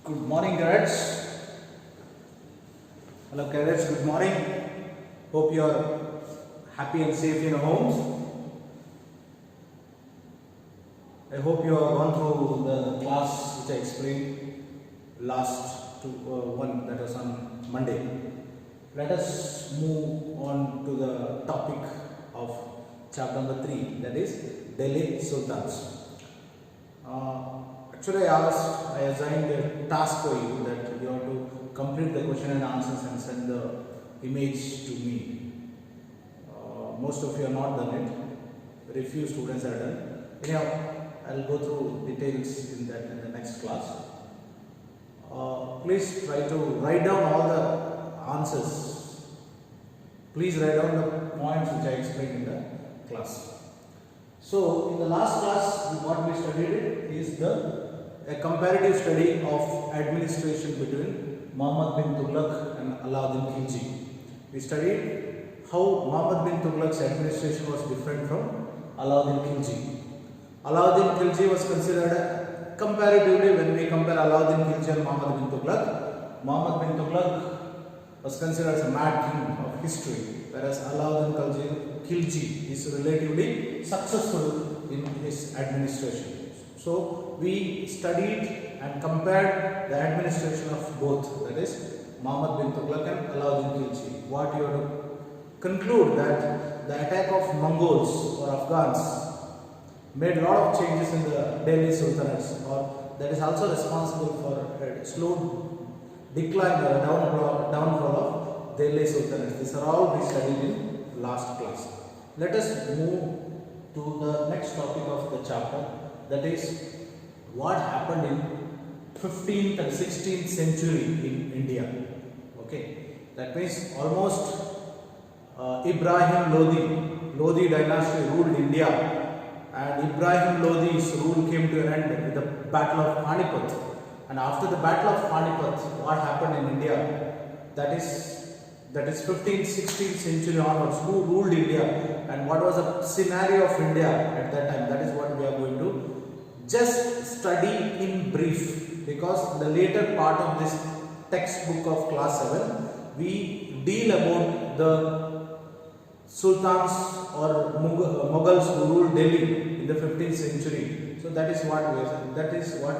Good morning, cadets. Hello, cadets. Good morning. Hope you are happy and safe in your homes. I hope you have gone through the class which I explained last one, that was on Monday. Let us move on to the topic of chapter number 3, that is Delhi Sultans. Actually, I assigned a task for you that you have to complete the question and answers and send the image to me. Most of you have not done it. Very few students have done. Anyhow, I will go through details in the next class. Please try to write down all the answers. Please write down the points which I explained in the class. So, in the last class, what we studied is a comparative study of administration between Muhammad bin Tughlaq and Alauddin Khilji. We studied how Muhammad bin Tughlaq's administration was different from Alauddin Khilji. Alauddin Khilji was considered comparatively, when we compare Alauddin Khilji and Muhammad bin Tughlaq, Muhammad bin Tughlaq was considered as a mad king of history, whereas Alauddin Khilji is relatively successful in his administration. So, we studied and compared the administration of both, that is Muhammad bin Tughlaq and Alauddin Khilji. What you have to conclude that the attack of Mongols or Afghans made a lot of changes in the Delhi Sultanates, or that is also responsible for a slow decline or downfall of Delhi Sultanates. These are all we studied in last class. Let us move to the next topic of the chapter, that is what happened in 15th and 16th century in India. Okay, that means almost Ibrahim Lodi dynasty ruled India, and Ibrahim Lodi's rule came to an end with the Battle of Panipat. And after the Battle of Panipat, what happened in India? That is 15th, 16th century onwards. Who ruled India and what was the scenario of India at that time? That is what we are going to just study in brief, because in the later part of this textbook of class 7, we deal about the sultans or Mughals who ruled Delhi in the 15th century. So that is what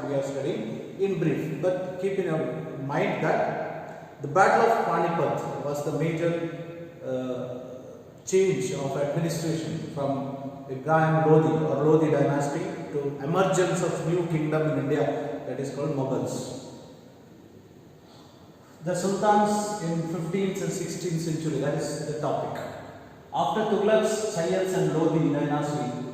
we are studying in brief. But keep in mind that the Battle of Panipat was the major change of administration from Ibrahim Lodi or Lodi dynasty to emergence of new kingdom in India, that is called Mughals. The sultans in 15th and 16th century, that is the topic. After Tughlaq's, Sayyids and Lodi dynasty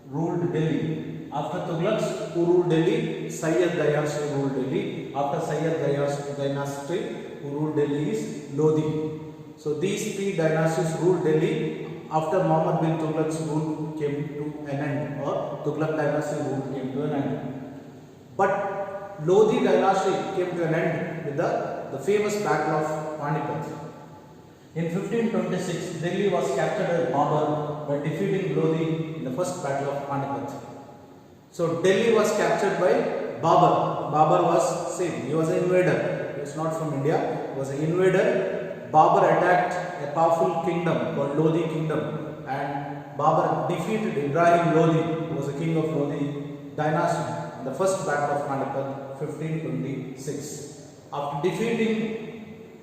ruled Delhi. After Tughlaq's, who ruled Delhi? Sayyid dynasty ruled Delhi. After Sayyid dynasty, who ruled Delhi is Lodi. So these three dynasties ruled Delhi. After Muhammad bin Tughlaq's rule came to an end, or Tughlaq dynasty rule came to an end. But Lodi dynasty came to an end with the famous Battle of Panipat. In 1526, Delhi was captured by Babur by defeating Lodi in the first Battle of Panipat. So Delhi was captured by Babur. Babur was same. He was an invader. He was not from India. He was an invader. Babur attacked a powerful kingdom called Lodi kingdom, and Babur defeated Ibrahim Lodi, who was a king of Lodi dynasty, in the first Battle of Panipat, 1526. After defeating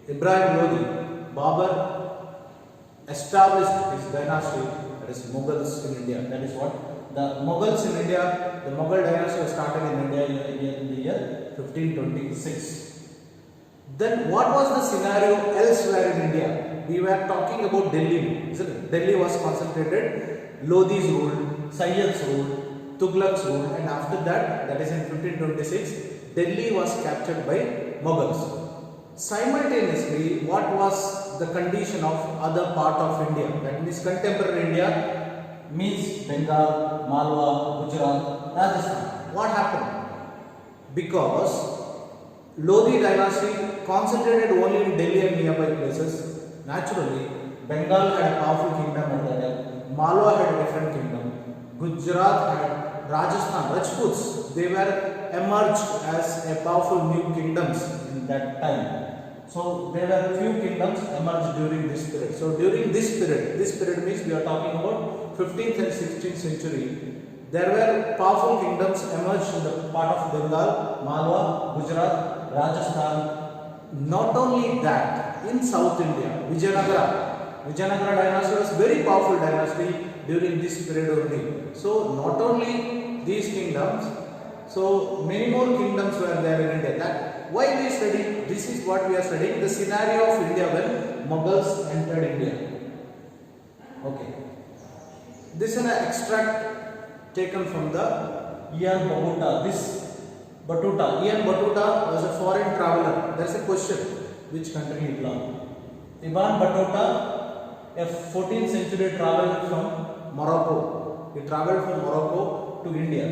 Ibrahim Lodi, Babur established his dynasty, that is Mughals in India. That is what? The Mughals in India, the Mughal dynasty was started in India in the year 1526. Then what was the scenario elsewhere in India? We were talking about Delhi, isn't it? Delhi was concentrated, Lodi's rule, Sayyid's rule, Tughlaq's rule, and after that is in 1526, Delhi was captured by Mughals. Simultaneously, what was the condition of other part of India? That means contemporary India means Bengal, Malwa, Gujarat, Rajasthan. What happened? Because Lodi dynasty concentrated only in Delhi and nearby places. Naturally, Bengal had a powerful kingdom at that time. Malwa had a different kingdom. Gujarat had Rajasthan, Rajputs, they were emerged as a powerful new kingdoms in that time. So there were few kingdoms emerged during this period. So during this period means we are talking about 15th and 16th century. There were powerful kingdoms emerged in the part of Bengal, Malwa, Gujarat, Rajasthan. Not only that, in South India, Vijayanagara dynasty was very powerful dynasty during this period only. So not only these kingdoms, so many more kingdoms were there in India. That why we study, this is what we are studying, the scenario of India when Mughals entered India. Okay. This is an extract taken from the Ibn Battuta. Ibn Battuta was a foreign traveler. There is a question, which country he belonged. Ibn Battuta, a 14th century traveler from Morocco. He traveled from Morocco to India.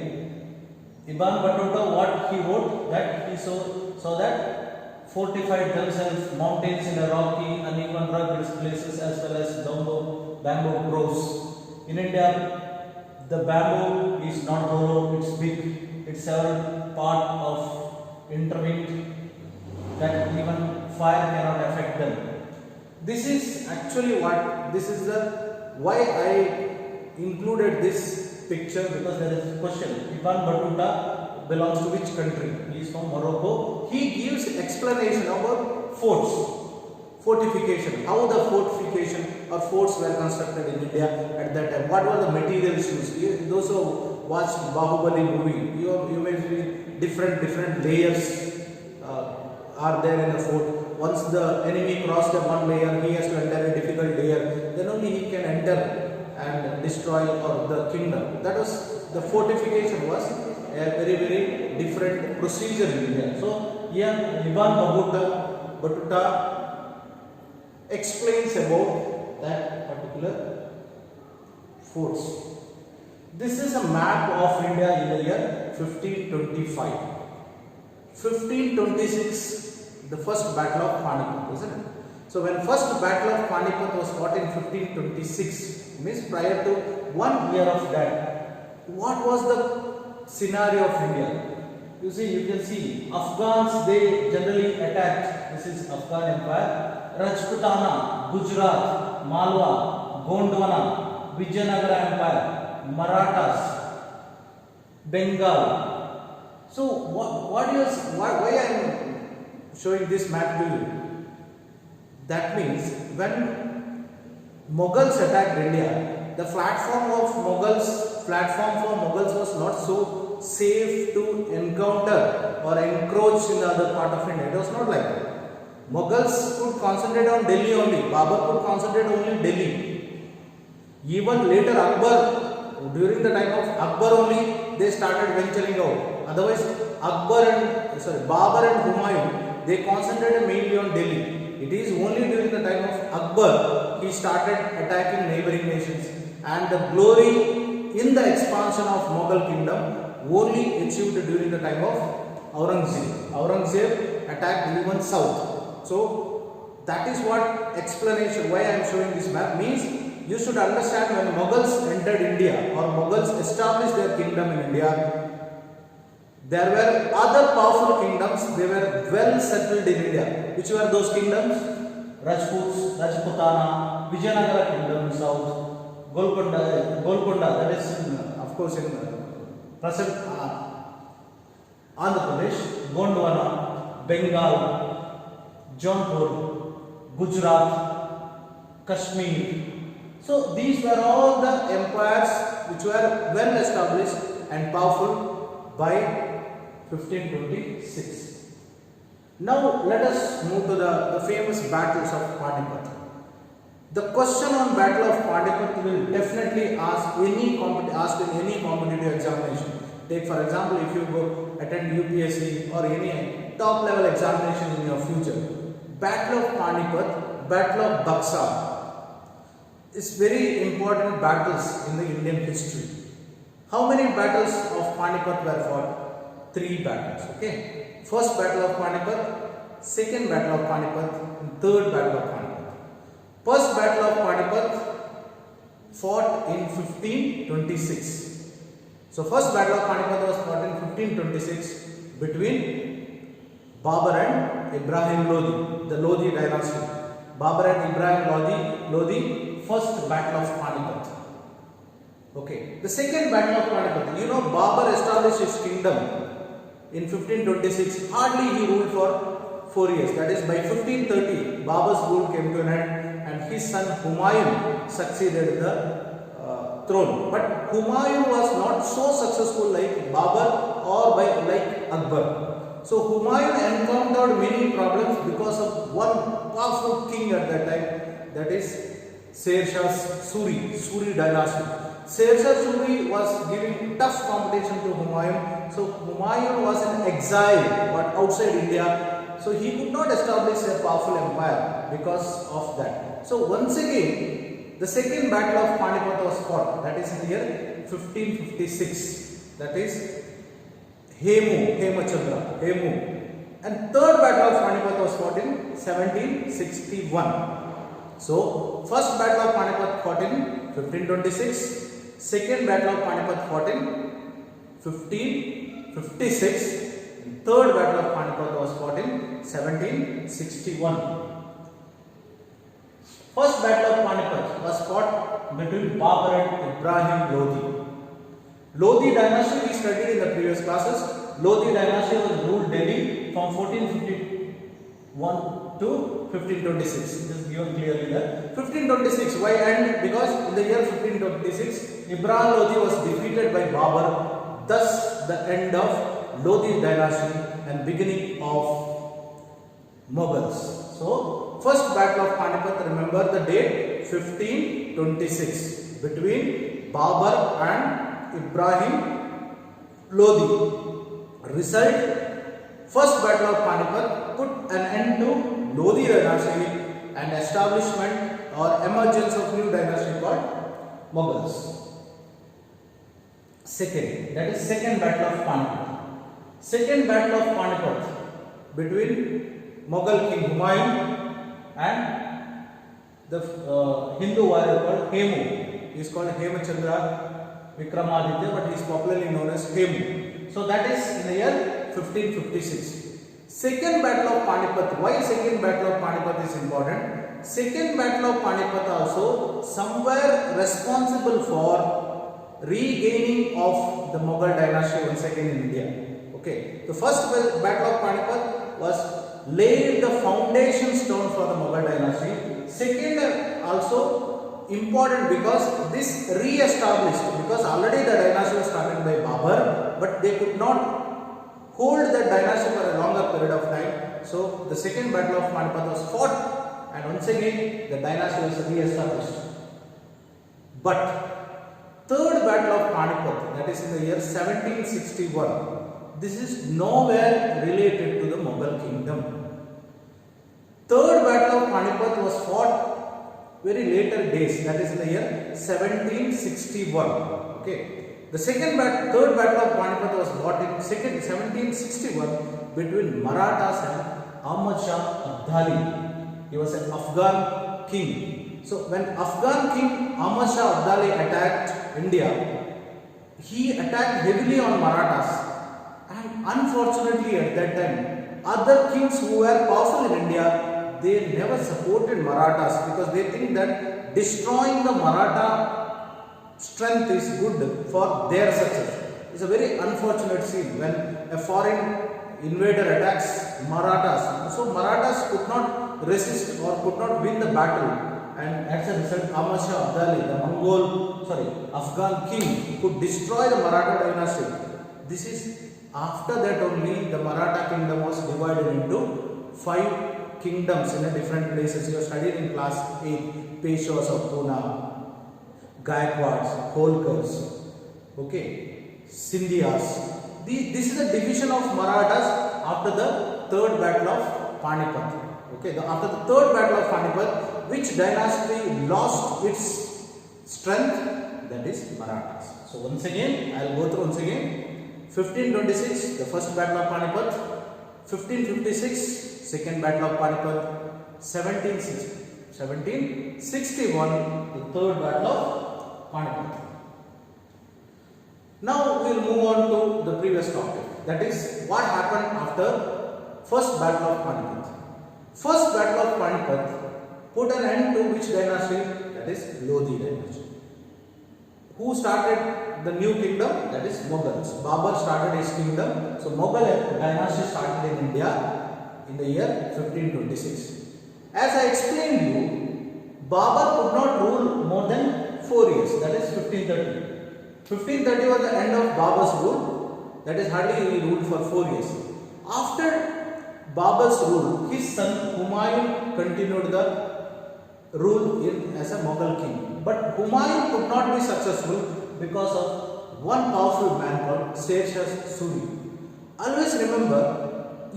Ibn Battuta, what he wrote, that he saw that fortified themselves mountains in a rocky, uneven, rugged places as well as bamboo grows. In India, the bamboo is not hollow, it's big, it's several part of intervened that even fire cannot affect them. This is actually what, this is the why I included this picture, because there is a question. Ibn Battuta belongs to which country? He is from Morocco. He gives explanation about fortification, how the fortification or forts were constructed in India at that time. What were the materials used? Those who watched Bahubali movie, you may see different layers are there in the fort. Once the enemy crossed one layer, he has to enter a difficult layer. Then only he can enter and destroy the kingdom. That was, the fortification was a very different procedure in India. So here Ibn Battuta explains about that particular force. This is a map of India in the year 1525. 1526, the first battle of Panipat, isn't it? So when first battle of Panipat was fought in 1526, means prior to 1 year of that, what was the scenario of India? You can see Afghans, they generally attacked. This is Afghan Empire. Rajputana, Gujarat, Malwa, Gondwana, Vijayanagara Empire, Marathas, Bengal. So why I am showing this map to you? That means when Mughals attacked India, the platform for Mughals was not so safe to encounter or encroach in the other part of India. It was not like that. Mughals could concentrate on Delhi only. Babur could concentrate only on Delhi. Even later Akbar, during the time of Akbar only, they started venturing out. Otherwise, Babur and Humayun, they concentrated mainly on Delhi. It is only during the time of Akbar he started attacking neighboring nations, and the glory in the expansion of Mughal kingdom only achieved during the time of Aurangzeb. Aurangzeb attacked even south. So that is what explanation why I am showing this map means. You should understand, when Mughals entered India or Mughals established their kingdom in India, there were other powerful kingdoms, they were well settled in India. Which were those kingdoms? Rajputs, Rajputana, Vijayanagara kingdom in south, Golconda, that is of course in present Andhra Pradesh, Gondwana, Bengal, Jaunpur, Gujarat, Kashmir. So these were all the empires which were well established and powerful by 1526. Now let us move to the famous battles of Panipat. The question on Battle of Panipat will definitely asked in any competitive examination. Take for example, if you go attend UPSC or any top level examination in your future, Battle of Panipat, Battle of Buxar is very important battles in the Indian history. How many battles of Panipat were fought? 3 battles. Okay. First Battle of Panipat, second Battle of Panipat, and third Battle of Panipat. First Battle of Panipat fought in 1526. So first battle of Panipat was fought in 1526 between Babur and Ibrahim Lodi, the Lodi dynasty. Babur and Ibrahim Lodi, first battle of Panipat. Okay. The second battle of Panipat, you know, Babur established his kingdom in 1526. Hardly he ruled for 4 years. That is, by 1530, Babur's rule came to an end, and his son Humayun succeeded in the throne. But Humayun was not so successful like Babur or like Akbar. So Humayun encountered many problems because of one powerful king at that time, that is Sher Shah Suri dynasty. Sher Shah Suri was giving tough competition to Humayun. So Humayun was in exile but outside India. So he could not establish a powerful empire because of that. So once again, the second battle of Panipat was fought. That is in the year 1556. That is Hemachandra. And third battle of Panipat was fought in 1761. So first battle of Panipat fought in 1526. Second battle of Panipat fought in 1556. And third battle of Panipat was fought in 1761. First battle of Panipat was fought between Babur and Ibrahim Lodi. Lodi dynasty we studied in the previous classes. Lodi dynasty was ruled Delhi from 1451 to 1526. It is given clearly there. 1526. Why? And because in the year 1526, Ibrahim Lodi was defeated by Babur. Thus, the end of Lodi dynasty and beginning of Mughals. So, first battle of Panipat, remember the date 1526 between Babur and Ibrahim Lodi. Result, first battle of Panipat put an end to Lodi dynasty and establishment or emergence of new dynasty called Mughals. Second, that is second battle of Panipat. Second battle of Panipat between Mughal king Humayun and the Hindu warrior called Hemu. He is called Hemachandra Vikramaditya, but he is popularly known as Hemu. So that is in the year 1556. Second battle of Panipat. Why second battle of Panipat is important? Second battle of Panipat also somewhere responsible for regaining of the Mughal dynasty once again in India. Okay. The first battle of Panipat was laid the foundation stone for the Mughal dynasty. Second also important because this re-established, because already the dynasty was started by Babur, but they could not hold that dynasty for a longer period of time. So the second battle of Panipat was fought and once again the dynasty was re-established. But third battle of Panipat, that is in the year 1761, this is nowhere related to the Mughal kingdom. Third battle of Panipat was fought very later days, that is in the year 1761. Okay. The third battle of Panipat was fought in 1761 between Marathas and Ahmad Shah Abdali. He was an Afghan king. So when Afghan king Ahmad Shah Abdali attacked India, he attacked heavily on Marathas. And unfortunately at that time, other kings who were powerful in India, they never supported Marathas because they think that destroying the Maratha strength is good for their success. It's a very unfortunate scene when a foreign invader attacks Marathas. So Marathas could not resist or could not win the battle. And as a result, Ahmad Shah Abdali, the Afghan king, could destroy the Maratha dynasty. This is after that only the Maratha kingdom was divided into 5 kingdoms in different places. You have studied in class 8, Peshwas of Pune, Gaikwads, Holkars, okay, Sindhyas. This is a division of Marathas after the third battle of Panipat. Okay, after the third battle of Panipat, which dynasty lost its strength? That is Marathas. So once again, I will go through once again. 1526, the first battle of Panipat. 1556, second battle of Panipat. 1761, the third battle of Panipat. Now we will move on to the previous topic, that is what happened after first battle of Panipat. First battle of Panipat put an end to which dynasty? That is Lodi dynasty. Who started the new kingdom? That is Mughals. Babur started his kingdom. So Mughal dynasty started in India in the year 1526. As I explained you, Babur could not rule more than 4 years. That is 1530. 1530 was the end of Babur's rule. That is hardly he ruled for 4 years. After Babur's rule, his son Humayun continued the rule as a Mughal king. But Humayun could not be successful because of one powerful man called Sher Shah Suri. Always remember,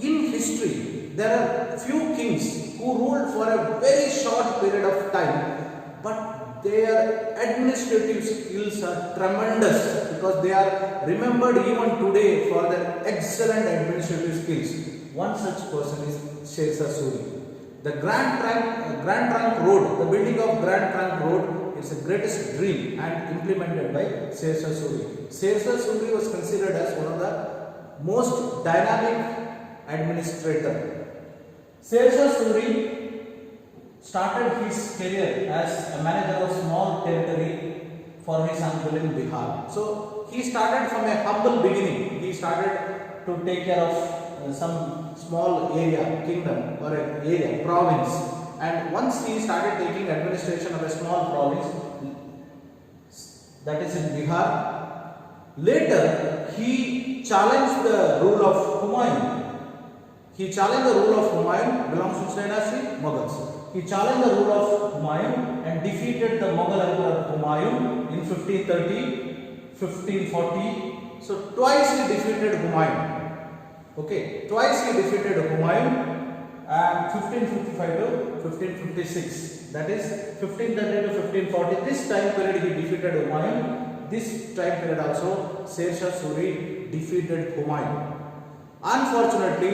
in history, there are few kings who ruled for a very short period of time, but their administrative skills are tremendous because they are remembered even today for their excellent administrative skills. One such person is Sher Shah Suri. The Grand Trunk Road, the building of Grand Trunk Road is the greatest dream and implemented by Sher Shah Suri. Sher Shah Suri was considered as one of the most dynamic administrator. Sher Shah Suri started his career as a manager of small territory for his uncle in Bihar. So he started from a humble beginning. He started to take care of some small area, kingdom or an area, province. And once he started taking administration of a small province, that is in Bihar, later he challenged the rule of Humayun. He challenged the rule of Humayun, belongs to which dynasty? Mughals. He challenged the rule of Humayun and defeated the Mughal emperor Humayun in 1530, 1540. So twice he defeated Humayun. Okay, twice he defeated Humayun and 1555 to 1556. That is 1530 to 1540. This time period he defeated Humayun. This time period also Sher Shah Suri defeated Humayun. Unfortunately,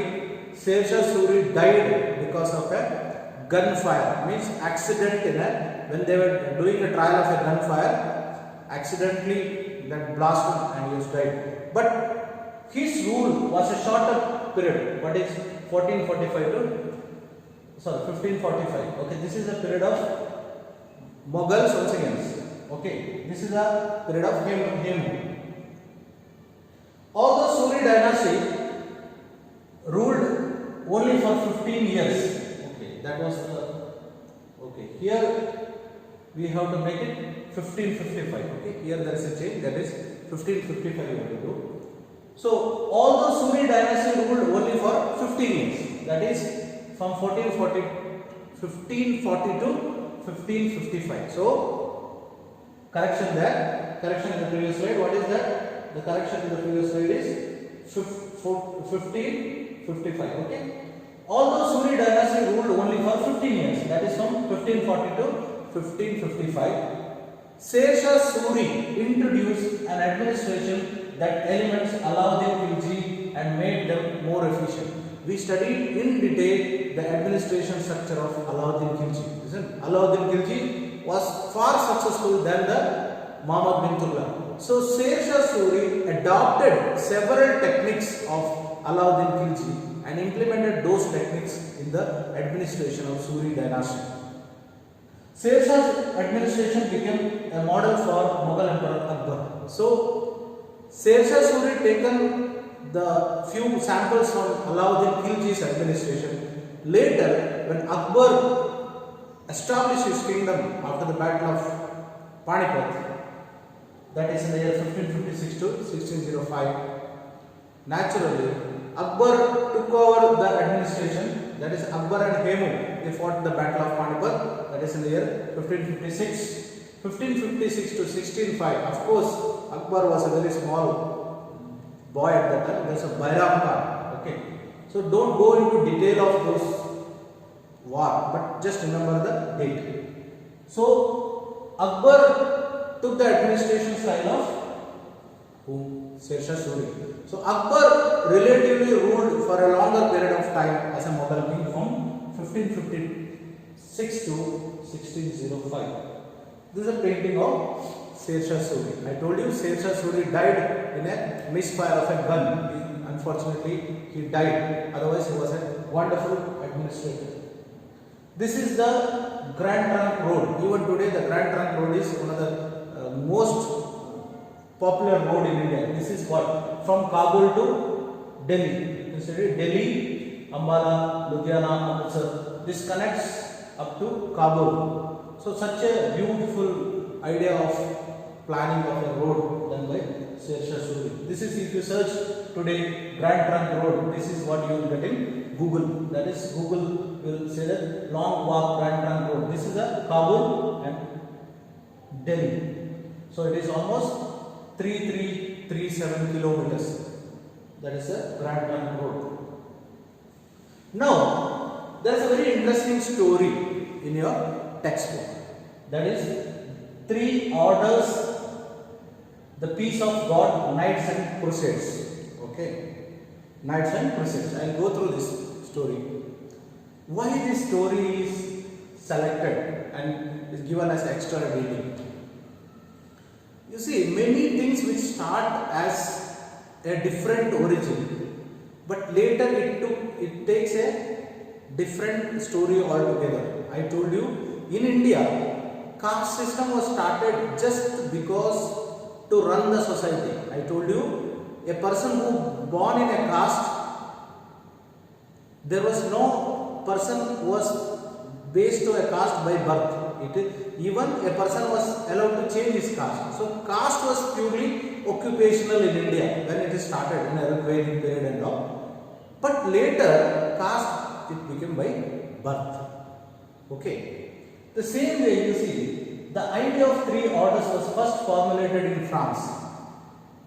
Sher Shah Suri died because of a gunfire. Means accident when they were doing a trial of a gunfire, accidentally that blasted and he was died. But his rule was a shorter period. What is 1445 to 1545. Okay, this is a period of Mughals once again. Okay, this is a period of Hemu. Although Suri dynasty ruled only for 15 years. Okay, that was the. Okay, here we have to make it 1555. Okay, here there is a change. That is 1555 we have to do. So, although Suri dynasty ruled only for 15 years, that is from 1540 to 1555. So, correction there, correction in the previous slide. What is that? The correction in the previous slide is 1555. Okay. Although Suri dynasty ruled only for 15 years, that is from 1540 to 1555, Sher Shah Suri introduced an administration that elements Alauddin Khilji and made them more efficient. We studied in detail the administration structure of Alauddin Khilji. Listen, Alauddin Khilji was far successful than the Muhammad bin Tughlaq. So Sher Shah Suri adopted several techniques of Alauddin Khilji and implemented those techniques in the administration of Suri dynasty. Sher Shah's administration became a model for Mughal Emperor Akbar. So Sher Shah Suri taken the few samples from Alauddin Khilji's administration. Later, when Akbar established his kingdom after the battle of Panipat, that is in the year 1556 to 1605, naturally Akbar took over the administration. That is Akbar and Hemu. They fought the battle of Panipat. That is in the year 1556. 1556 to 1605. Of course, Akbar was a very small boy at that time. He was a Bairam Khan. Okay. So don't go into detail of those war, but just remember the date. So Akbar took the administration style of whom? Sher Shah Suri. So Akbar relatively ruled for a longer period of time as a Mughal king from 1556 to 1605. This is a painting of Sher Shah Suri. I told you Sher Shah Suri died in a misfire of a gun. Unfortunately, he died. Otherwise, he was a wonderful administrator. This is the Grand Trunk Road. Even today, the Grand Trunk Road is one of the most popular road in India. This is what? From Kabul to Delhi. Consider Delhi, Ambala, Ludhiana, Amritsar. This connects up to Kabul. So such a beautiful idea of planning of a road done by Sher Shah Suri. This is, if you search today Grand Trunk Road, this is what you will get in Google. That is, Google will say that long walk Grand Trunk Road. This is a Kabul and Delhi. So it is almost 3337 kilometers. That is a Grand Trunk Road. Now, there is a very interesting story in your textbook. That is, 3 orders, the peace of God, Knights and Crusades. Okay, Knights and Crusades. I will go through this story. Why this story is selected and is given as extra reading? You see, many things which start as a different origin, but later it takes a different story altogether. I told you, in India, caste system was started just because to run the society. I told you, a person who born in a caste, there was no person who was based to a caste by birth. Even a person was allowed to change his caste. So caste was purely occupational in India when it started in a Rigvedic period and all. But later caste it became by birth. Okay. The same way, you see, the idea of 3 orders was first formulated in France.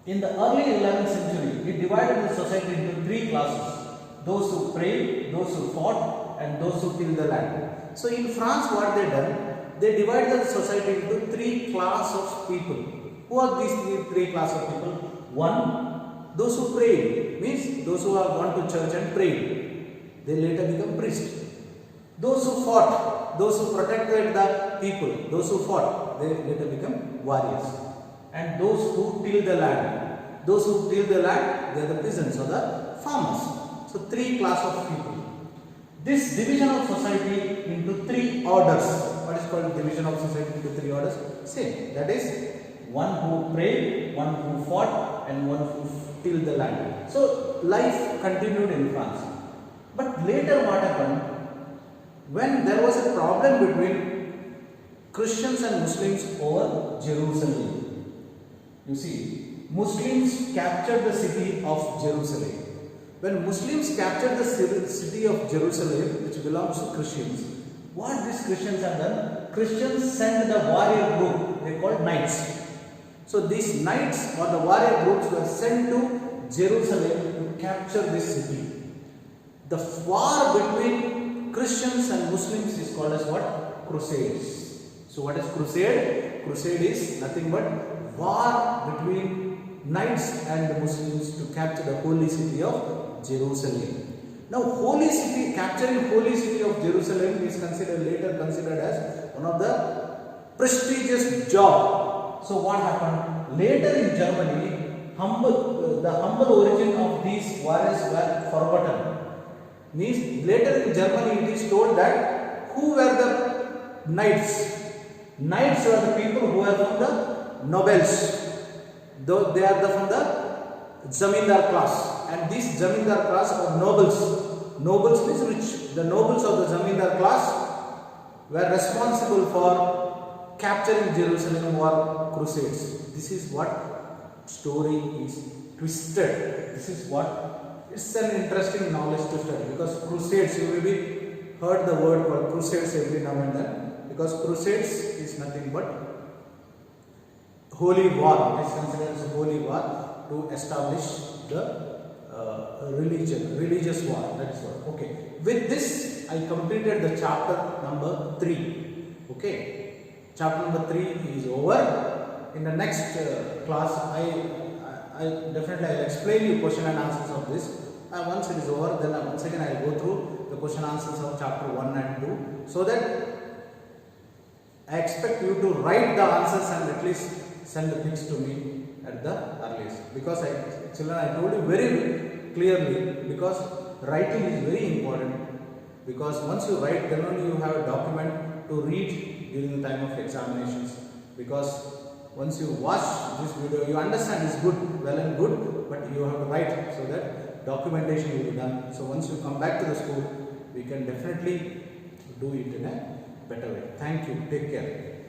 In the early 11th century, it divided the society into 3 classes: those who prayed, those who fought, and those who tilled the land. So in France, what they done? They divided the society into 3 classes of people. Who are these 3 classes of people? One, those who prayed, means those who have gone to church and prayed. They later become priests. Those who fought, those who protected the people, those who fought, they later become warriors. And those who till the land, those who till the land, they are the peasants or the farmers. So 3 classes of people. This division of society into 3 orders. What is called division of society into 3 orders? Same. That is, one who prayed, one who fought, and one who tilled the land. So life continued in France. But later what happened? When there was a problem between Christians and Muslims over Jerusalem. You see, Muslims captured the city of Jerusalem. When Muslims captured the city of Jerusalem, which belongs to Christians, what these Christians have done? Christians sent the warrior group, they called knights. So these knights or the warrior groups were sent to Jerusalem to capture this city. The war between Christians and Muslims is called as what? Crusades. So what is crusade? Crusade is nothing but war between knights and the Muslims to capture the holy city of Jerusalem. Now holy city, capturing holy city of Jerusalem is later considered as one of the prestigious job. So what happened? Later in Germany, the humble origin of these warriors were forgotten. Means later in Germany it is told that who were the knights? Knights were the people who were from the nobles. Though they are from the zamindar class. And these zamindar class are nobles. Nobles means rich. The nobles of the zamindar class were responsible for capturing Jerusalem or crusades. This is what story is twisted. This is what, it's an interesting knowledge to study, because crusades, you will be heard the word called crusades every now and then, because crusades is nothing but holy war. It is considered as a holy war to establish the religious war. That is what. Okay. With this, I completed the chapter number 3. Okay. Chapter number 3 is over. In the next class, I definitely will explain you question and answers of this. Once it is over, then once again I will go through the question answers of chapter 1 and 2, so that I expect you to write the answers and at least send the pics to me at the earliest. Because children, I told you very clearly, because writing is very important. Because once you write, then only you have a document to read during the time of examinations. Because once you watch this video, you understand it's good, well and good, but you have to write so that documentation will be done. So once you come back to the school, we can definitely do it in a better way. Thank you. Take care.